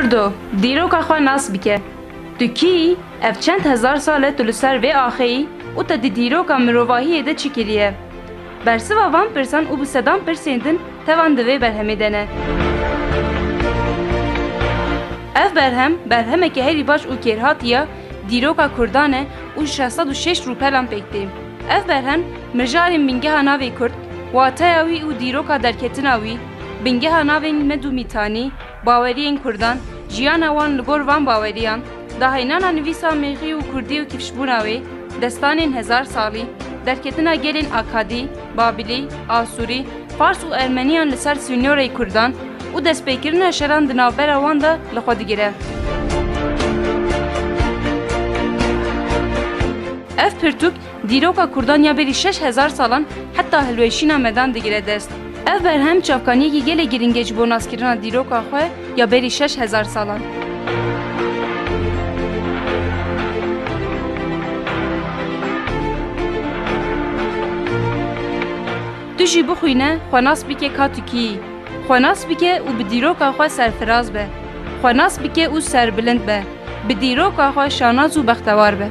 Kurdo, dîroka xwe nas bike. Tu kî ev çend hezar sale tu li ser vê axeyî û te di dîroka mirovahiyê de çi kiriye? Bersiva van pirsan û bi sedan pirsên din tevan di vê berhemê de ne. Ev berhem, berhemeke herî baş û kêrhatiya dîroka Kurdan e û 606 rûpelan pêk tê. Ev berhem mijarên bingeha navê Kurd, wateya wî û dîroka derketina wî, bingeha navên med û mîtanî, baweriyên Kurdan, jiyana wan li gor van baweriyan, daheynana nivîsa mêxî û Kurdî û kifşbûna wê, destanên hezar salî, derketina gelên Akadî, Babilî, Asurî, Fars û Ermeniyan li ser sînoreyê Kurdan û destpêkirina şeran di navbera wan de li xwe digire. Ev pirtûk dîroka Kurdan ya berî 6000 salan heta hilweşîna medan digire dest. Ev berhem çavkaniyekî gelê giring e ji bo naskirina dîroka xwe ya berî 6000 salan. Tu jî bixwîne xwe nas bike ka tu kî yî. Xwe nas bike û bi dîroka xwe serfiraz be. Xwe nas bike û serbilind be. Bi dîroka xwe şanaz û bextewar be.